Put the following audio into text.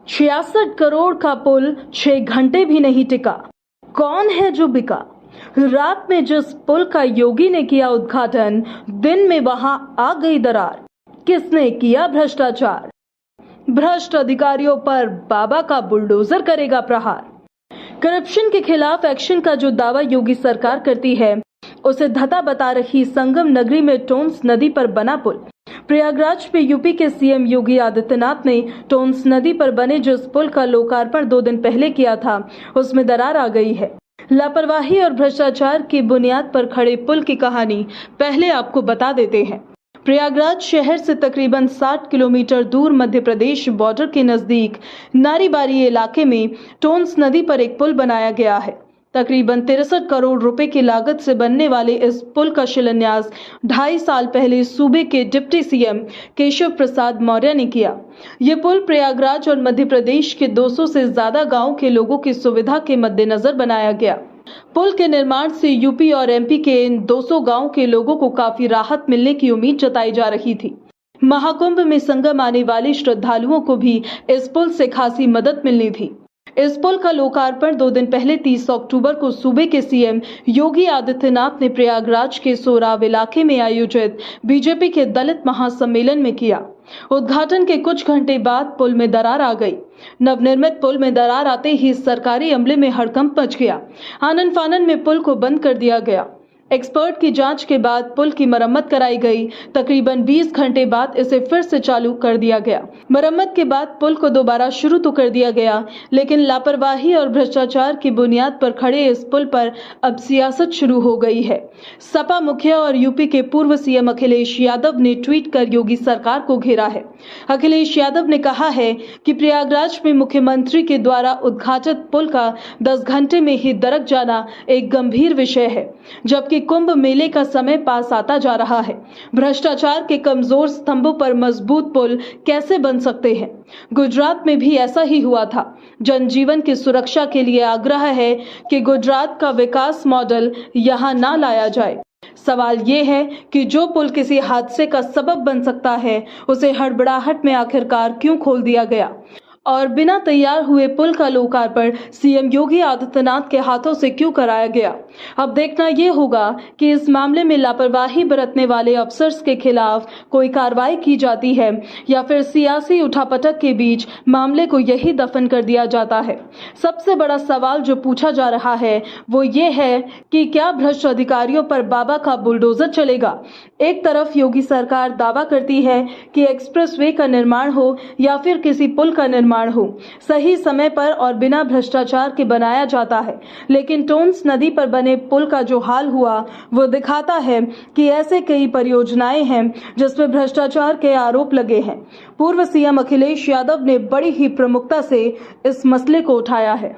66 करोड़ का पुल 6 घंटे भी नहीं टिका। कौन है जो बिका? रात में जिस पुल का योगी ने किया उद्घाटन, दिन में वहां आ गई दरार। किसने किया भ्रष्टाचार? भ्रष्ट अधिकारियों पर बाबा का बुलडोजर करेगा प्रहार। करप्शन के खिलाफ एक्शन का जो दावा योगी सरकार करती है, उसे धता बता रही संगम नगरी में टोंस नदी पर बना पुल। प्रयागराज में यूपी के सीएम योगी आदित्यनाथ ने टोंस नदी पर बने जिस पुल का लोकार्पण 2 दिन पहले किया था, उसमें दरार आ गई है। लापरवाही और भ्रष्टाचार की बुनियाद पर खड़े पुल की कहानी पहले आपको बता देते हैं। प्रयागराज शहर से तकरीबन 60 किलोमीटर दूर मध्य प्रदेश बॉर्डर के नजदीक नारीबारी इलाके में टोंस नदी पर एक पुल बनाया गया है। तकरीबन 63 करोड़ रुपए की लागत से बनने वाले इस पुल का शिलान्यास 2.5 साल पहले सूबे के डिप्टी सीएम केशव प्रसाद मौर्य ने किया। ये पुल प्रयागराज और मध्य प्रदेश के 200 से ज्यादा गांव के लोगों की सुविधा के मद्देनजर बनाया गया। पुल के निर्माण से यूपी और एमपी के इन 200 गांव के लोगों को काफी राहत मिलने की उम्मीद जताई जा रही थी। महाकुंभ में संगम आने वाले श्रद्धालुओं को भी इस पुल से खासी मदद मिलनी थी। इस पुल का लोकार्पण 2 दिन पहले 30 अक्टूबर को सूबे के सीएम योगी आदित्यनाथ ने प्रयागराज के सोराव इलाके में आयोजित बीजेपी के दलित महासम्मेलन में किया। उद्घाटन के कुछ घंटे बाद पुल में दरार आ गई। नवनिर्मित पुल में दरार आते ही सरकारी अमले में हड़कंप मच गया। आनन फानन में पुल को बंद कर दिया गया। एक्सपर्ट की जांच के बाद पुल की मरम्मत कराई गई। तकरीबन 20 घंटे बाद इसे फिर से चालू कर दिया गया। मरम्मत के बाद पुल को दोबारा शुरू तो कर दिया गया, लेकिन लापरवाही और भ्रष्टाचार की बुनियाद पर खड़े इस पुल पर अब सियासत शुरू हो गई है। सपा मुखिया और यूपी के पूर्व सीएम अखिलेश यादव ने ट्वीट कर योगी सरकार को घेरा है। अखिलेश यादव ने कहा है कि प्रयागराज में मुख्यमंत्री के द्वारा उद्घाटित पुल का 10 घंटे में ही दरक जाना एक गंभीर विषय है, जबकि कुंभ मेले का समय पास आता जा रहा है। भ्रष्टाचार के कमजोर स्तंभों पर मजबूत पुल कैसे बन सकते हैं? गुजरात में भी ऐसा ही हुआ था। जनजीवन की सुरक्षा के लिए आग्रह है कि गुजरात का विकास मॉडल यहां ना लाया जाए। सवाल ये है कि जो पुल किसी हादसे का सबब बन सकता है, उसे हड़बड़ाहट में आखिरकार क्यों खोल दिया गया और बिना तैयार हुए पुल का लोकार्पण सीएम योगी आदित्यनाथ के हाथों से क्यों कराया गया? अब देखना यह होगा कि इस मामले में लापरवाही बरतने वाले अफसर्स के खिलाफ कोई कार्रवाई की जाती है या फिर सियासी उठापटक के बीच मामले को यही दफन कर दिया जाता है। सबसे बड़ा सवाल जो पूछा जा रहा है वो ये है कि क्या भ्रष्ट अधिकारियों पर बाबा का बुलडोजर चलेगा? एक तरफ योगी सरकार दावा करती है कि एक्सप्रेसवे का निर्माण हो या फिर किसी पुल का निर्माण हो, सही समय पर और बिना भ्रष्टाचार के बनाया जाता है, लेकिन टोंस नदी पर बने पुल का जो हाल हुआ वो दिखाता है कि ऐसे कई परियोजनाएं हैं जिसमें भ्रष्टाचार के आरोप लगे हैं। पूर्व सीएम अखिलेश यादव ने बड़ी ही प्रमुखता से इस मसले को उठाया है।